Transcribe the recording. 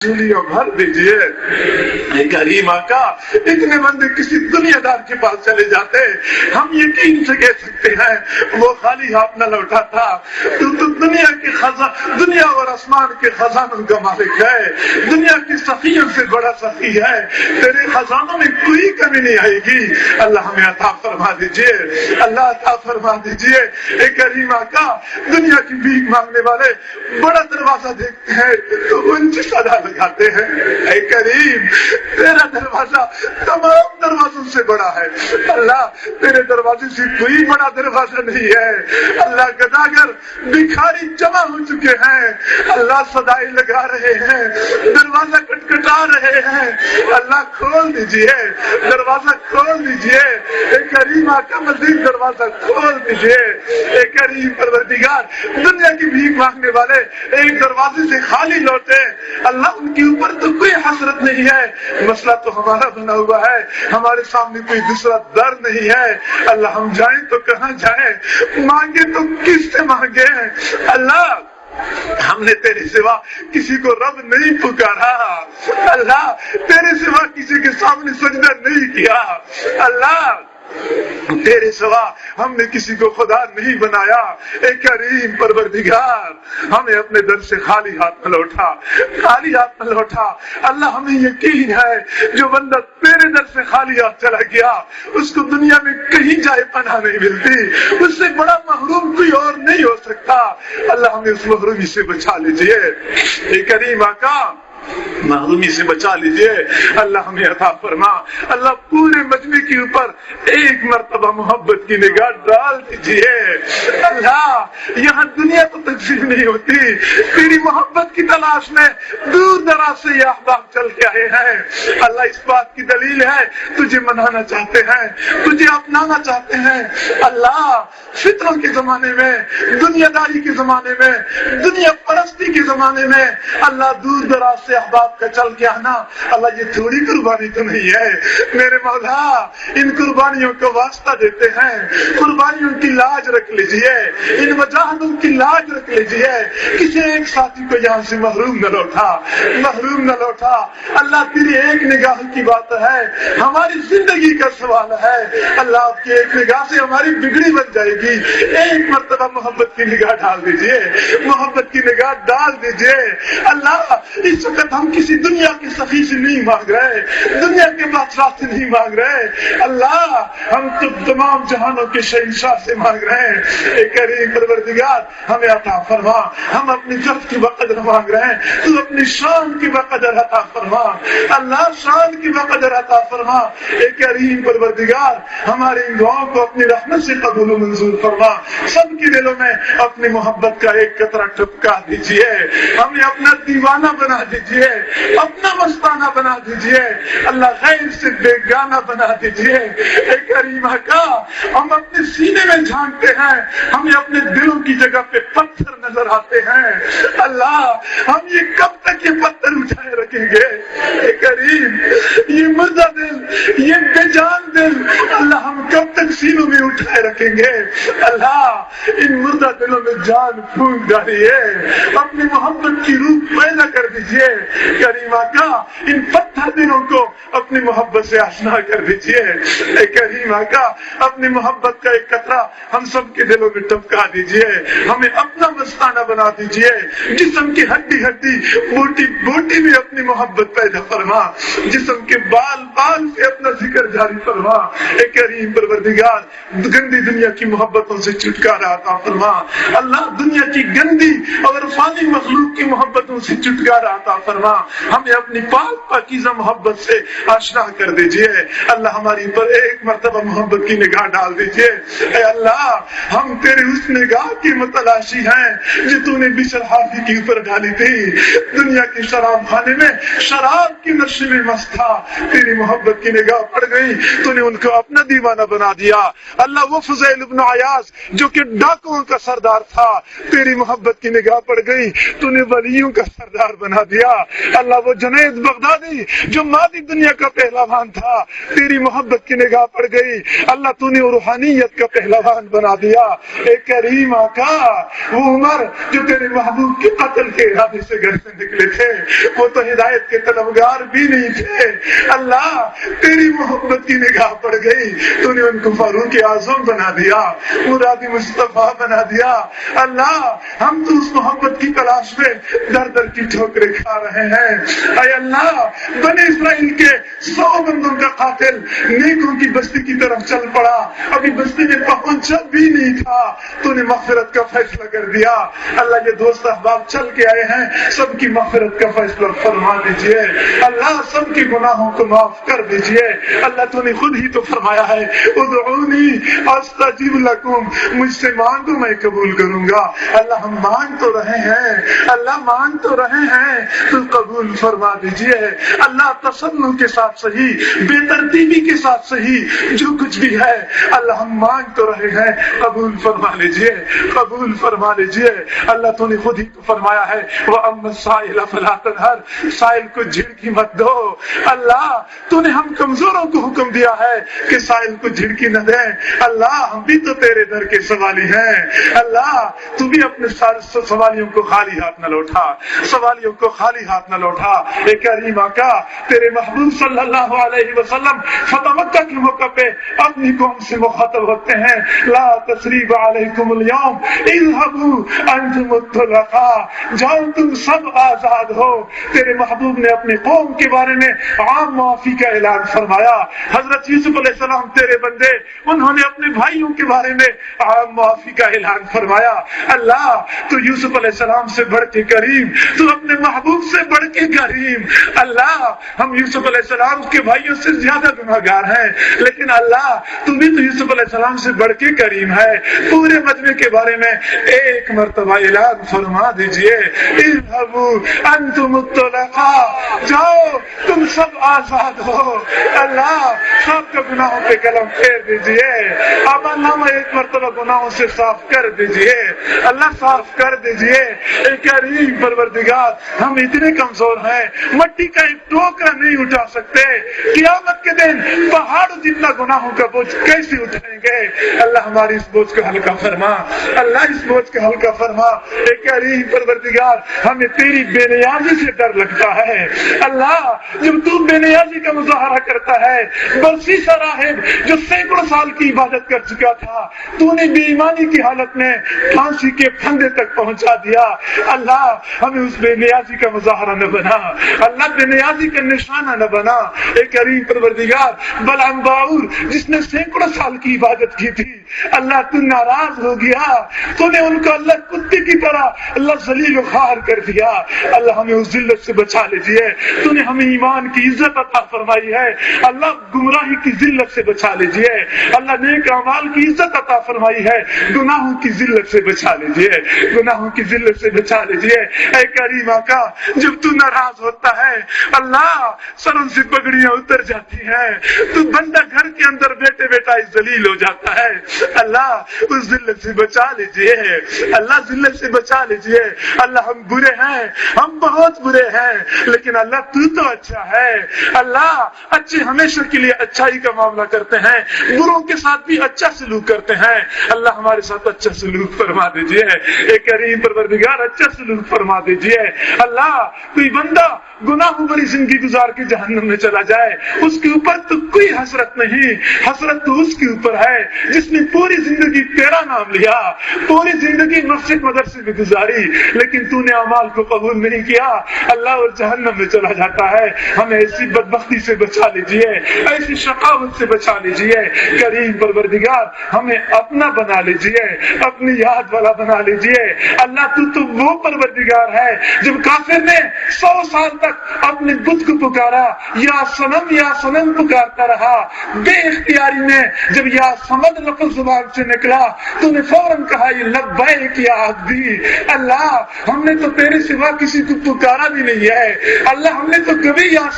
جھولیوں بھر دیجئے. کریم آقا اتنے بندے کسی دنیا دار کے پاس چلے جاتے, ہم یقین سے کہہ سکتے ہیں وہ خالی ہاتھ نہ لوٹا تھا. تو دنیا کے دنیا اور آسمان کے خزانوں کا مالک ہے, دنیا کی سخیوں سے بڑا سخی ہے, تیرے خزانوں میں کوئی کمی نہیں آئے گی. اللہ ہمیں عطا فرما دیجئے, اللہ عطا فرما دیجئے. اے کریم آقا دنیا کی بھیک مانگنے والے بڑا دروازہ دیکھتے ہیں تو ان سے صدا لگاتے ہیں. اے کریم تیرا دروازہ تمام دروازوں سے بڑا ہے. اللہ تیرے دروازے سے کوئی بڑا دروازہ نہیں ہے. اللہ گداگر بھکاری جمع ہو چکے ہیں, اللہ صدائے لگا رہے ہیں, دروازہ کٹکھٹا رہے ہیں. اللہ کھول دیجئے, دروازہ کھول دیجئے. اے کریم آقا مزید دروازہ کھول دیجئے. اے کریم پروردگار دنیا کی بھیک مانگنے والے ایک دروازے سے خالی لوٹے, اللہ ان کے اوپر تو کوئی حسرت نہیں ہے. مسئلہ تو ہمارا بنا ہوا ہے, ہمارے سامنے کوئی دوسرا در نہیں ہے. اللہ ہم جائیں تو کہاں جائیں, مانگے تو کس سے مانگے. اللہ ہم نے تیرے سوا کسی کو رب نہیں پکارا, اللہ تیرے سوا کسی کے سامنے سجدہ نہیں کیا. اللہ تیرے سوا ہم نے کسی کو خدا نہیں بنایا. اے کریم پروردگار ہمیں اپنے در سے خالی ہاتھ نہ لوٹا, خالی ہاتھ نہ لوٹا. اللہ ہمیں یقین ہے جو بندہ تیرے در سے خالی ہاتھ چلا گیا اس کو دنیا میں کہیں جائے پناہ نہیں ملتی, اس سے بڑا محروم کوئی اور نہیں ہو سکتا. اللہ ہمیں اس محرومی سے بچا لیجئے. اے کریم آقا محرومی سے بچا لیجئے. اللہ ہمیں عطا فرما. اللہ پورے مجمع کے اوپر ایک مرتبہ محبت کی نگاہ ڈال دیجئے. اللہ یہاں دنیا تو تقسیم نہیں ہوتی, تیری محبت کی تلاش میں دور دراز سے یہ احباب چل کے آئے ہیں. اللہ اس بات کی دلیل ہے تجھے منانا چاہتے ہیں, تجھے اپنانا چاہتے ہیں. اللہ فطروں کے زمانے میں, دنیا داری کے زمانے میں, دنیا پرستی کے زمانے میں اللہ دور دراز سے احباب کا چل کے آنا, اللہ یہ تھوڑی قربانی تو نہیں ہے. میرے مولا ان قربانیوں کو واسطہ دیتے ہیں, قربانیوں کی لاج رکھ لیجئے, ان مجاہدوں کی لاج رکھ لیجئے. کسی ایک ساتھی کو یہاں سے محروم نہ لوٹا, محروم نہ لوٹا. اللہ تیری ایک نگاہ کی بات ہے, ہماری زندگی کا سوال ہے. اللہ آپ کی ایک نگاہ سے ہماری بگڑی بن جائے گی. ایک مرتبہ محبت کی نگاہ ڈال دیجئے, محبت کی نگاہ ڈال دیجئے. اللہ اس وقت ہم کسی دنیا کے سخی سے نہیں مانگ رہے, دنیا کے بادشاہ سے نہیں مانگ رہے. اللہ ہم تو تمام جہانوں کے شہنشاہ سے مانگ رہے ہیں. اے کریم پروردگار ہمیں عطا فرما. ہم اپنی ذات کی بقدر مانگ رہے ہیں, تو اپنی شان کی بقدر عطا فرما. اللہ شان کی بقدر عطا فرما. اے کریم پروردگار ہماری ان دعاؤں کو اپنی رحمت سے قبول و منظور فرما. سب کے دلوں میں اپنی محبت کا ایک قطرہ ٹپکا دیجئے. ہمیں اپنا دیوانہ بنا دیجئے, اپنا مستانہ بنا دیجئے. اللہ غیر سے بیگانہ بنا دیجئے. اے کریم آقا ہم اپنے سینے میں جھانکتے ہیں, ہمیں اپنے دلوں کی جگہ پہ پتھر نظر آتے ہیں. اللہ ہم یہ کب تک یہ پتھر اٹھائے رکھیں گے. اے کریم یہ مردہ دل, یہ بے جان دل, اللہ ہم کب تک سینوں میں اٹھائے رکھیں گے. اللہ ان مردہ دلوں میں جان پھونک ڈالیے, اپنی محبت کی روح پیدا کر دیجئے. کریم آقا ان پتھر دلوں کو اپنی محبت سے آشنا کر دیجئے. اے کریم آقا اپنی محبت کا ایک قطرہ ہم سب کے دلوں میں ٹپکا دیجئے. ہمیں اپنا مستانہ بنا دیجئے. جسم کی ہڈی ہڈی بوٹی بوٹی میں اپنی محبت پیدا فرما. جسم کے بال بال سے اپنا ذکر جاری فرما. اے کریم پروردگار گندی دنیا کی محبتوں سے چھٹکارا عطا فرما. اللہ دنیا کی گندی اور فانی مخلوق کی محبتوں سے چھٹکارا عطا فرما. ہمیں اپنی پاک پاکیزہ محبت سے آشنا کر دیجئے. اللہ ہماری پر ایک مرتبہ محبت کی نگاہ ڈال دیجئے. اے اللہ ہم تیرے اس نگاہ کی متلاشی ہیں جو تو نے بشر حافی کے اوپر ڈالی تھی. دنیا کے شراب خانے میں شراب کی نشے میں مست تھا, تیری محبت کی نگاہ پڑ گئی, تو نے ان کو اپنا دیوانہ بنا دیا. دیا. اللہ وہ فضیل ابن عیاض جو کہ ڈاکوؤں کا سردار تھا، تیری محبت کی نگاہ پڑ گئی، تو نے ولیوں کا سردار بنا دیا. اللہ وہ جنید بغدادی جو مادی دنیا کا پہلوان تھا، تیری محبت کی نگاہ پڑ گئی، اللہ تو نے روحانیت کا پہلوان بنا دیا. اے کریم آقا، وہ عمر جو تیرے محبوب کے قتل کے ارادے سے گھر سے نکلے تھے، وہ تو ہدایت کے طلبگار بھی نہیں تھے. اللہ تیری محبت کی نگاہ پڑ گئی، تو نے ان کو فاروق اعظم بنا دیا، مراد مصطفیٰ بنا دیا. اللہ ہم تو اس محبت کی تلاش میں در در کی ٹھوکریں کھا رہے ہیں. اے اللہ بنی اسرائیل کے 100 بندوں کا قاتل نیکوں کی بستی کی طرف چل پڑا، ابھی بستی میں پہنچا بھی نہیں تھا، تو نے مغفرت کا فیصلہ کر دیا. اللہ یہ دوست احباب چل کے آئے ہیں، سب کی مغفرت کا فیصلہ فرما دیجئے. اللہ سب کے گناہوں کو معاف کر دیجئے. اللہ تو نے خود ہی تو فرمایا ہے ادعونی استجب لکم، مجھ سے مانگو میں قبول کروں گا. اللہ ہم مانگ تو رہے ہیں، اللہ مانگ تو رہے ہیں، تو قبول فرما دیجئے. اللہ تسنن کے ساتھ صحیح، بے ترتیبی کے ساتھ صحیح، جو کچھ بھی ہے اللہ ہم مانگ تو رہے ہیں، قبول فرما لیجئے، قبول فرما لیجئے. اللہ تو نے خود ہی تو فرمایا ہے وَأَمَّا السَّائِلَ فَلَا تَنْهَرْ، سائل کو جھڑکی مت دو. اللہ تو نے ہم کمزوروں کو حکم دیا ہے کہ سائل کو جھڑکی نہ دیں. اللہ ہم بھی تو تیرے در کے سوالی ہیں. اللہ تو بھی اپنے سوالیوں کو خالی ہاتھ نہ لوٹا، سوالیوں کو خالی ہاتھ نہ لوٹا. اے کریم آقا، تیرے محبوب صلی اللہ علیہ وسلم فتح مکہ کے موقع پہ اپنی قوم سے مخاطب ہوتے ہیں لا تثریب علیکم اليوم اذهبوا انتم الطلقاء، جاؤ تم سب آزاد ہو. تیرے محبوب نے اپنی قوم کے بارے میں عام معافی کا اعلان فرمایا. حضرت یوسف علیہ السلام تیرے بندے، انہوں نے اپنے بھائیوں کے بارے میں عام معافی کا اعلان فرمایا. اللہ تو یوسف علیہ السلام سے بڑھ کے کریم، تو اپنے محبوب سے بڑھ کے کریم. اللہ ہم یوسف علیہ السلام کے بھائیوں سے زیادہ گناہگار ہیں، لیکن اللہ تو بھی تو یوسف علیہ السلام سے بڑھ کے کریم ہے. پورے مجمع کے بارے میں ایک مرتبہ اعلان فرما دیجئے اذهبوا انتم الطلقاء، جاؤ تم سب آزاد ہو. اللہ سب کے گناہوں پہ قلم پھیر دیجئے. اب اللہ ایک مرتبہ گناہوں سے صاف کر دیجئے، اللہ صاف کر دیجئے. اے کریم پروردگار، ہم اتنے کمزور ہیں، مٹی کا ایک ٹوکرا نہیں اٹھا سکتے. قیامت کے دن پہاڑ جتنا گناہوں کا بوجھ کیسے اٹھائیں گے؟ اللہ ہماری اس بوجھ کو ہلکا فرما، اللہ اس بوجھ کو ہلکا فرما. اے کریم پروردگار، ہمیں تیری بے نیازی سے ڈر لگتا ہے. اللہ جب تو بے نیازی کا مظاہرہ کرتا ہے، برسی سا راہب جو سینکڑوں سال کی عبادت کر چکا تھا، تو نے بے ایمانی کی حالت میں پھانسی کے پھندے تک پہنچا دیا. اللہ ہمیں اس بے نیازی کا مظاہرہ نہ بنا، اللہ بے نیازی کا نشانہ نہ بنا. اے کریم پروردگار، بلعام باور جس نے سینکڑوں سال کی عبادت کی تھی، اللہ تو ناراض ہو گیا، تو نے ان کو اللہ کتے کی طرح اللہ ذلیل و خوار کر دیا. اللہ ہمیں اس ذلت سے بچا لیجیے. تو نے ہمیں ایمان کی عزت عطا فرمائی ہے، اللہ گمراہی کی ذلت سے بچا لیجیے. اللہ نیک اعمال کی عزت عطا فرمائی ہے، گناہوں کی ذلت سے بچا لیجیے، گناہوں کی ذلت سے بچا لیجیے. اے کریم آقا، جب تو ناراض ہوتا ہے اللہ سروں سے پگڑیاں اتر جاتی ہیں، تو بندہ گھر کے اندر بیٹھے بیٹھا ذلیل ہو جاتا ہے. اللہ اس ذلت سے بچا لیجیے، اللہ ذلت سے بچا لیجیے. اللہ ہم برے ہیں، ہم بہت برے ہیں، لیکن اللہ تو اچھا ہے. اللہ اچھے ہمیشہ کے لیے اچھائی کا معاملہ کرتے ہیں، بروں کے ساتھ بھی اچھا سلوک کرتے ہیں. اللہ ہمارے ساتھ اچھا سلوک فرما دیجیے. اے کریم پروردگار، اچھا سلوک فرما دیجیے. اللہ کوئی بندہ گناہوں بری زندگی گزار کے جہنم میں چلا جائے، اس کے اوپر تو کوئی حسرت نہیں، حسرت تو اس کے اوپر ہے جس نے پوری زندگی تیرا نام لیا، پوری زندگی مسجد مدرسے میں گزاری، لیکن تو نے اعمال کو قبول نہیں کیا، اللہ اور جہنم میں چلا جاتا ہے. ہمیں ایسی بدبختی سے بچا لیجیے، ایسی شقاوت سے بچا لیجیے. کریم پروردگار، ہمیں اپنا بنا لیجیے، اپنی یاد والا بنا لیجیے. اللہ تو وہ پروردگار ہے جب کافر نے 100 سال تک اپنے بت کو پکارا، یا سنم پکارتا رہا، بے اختیاری میں جب یا سمد لفظ زبان سے نکلا تو نے فوراً کہا یہ لبیک یا عبدی. اللہ ہم نے تو تیرے سوا کسی کو پکارا بھی نہیں ہے، اللہ ہم نے تو کبھی یا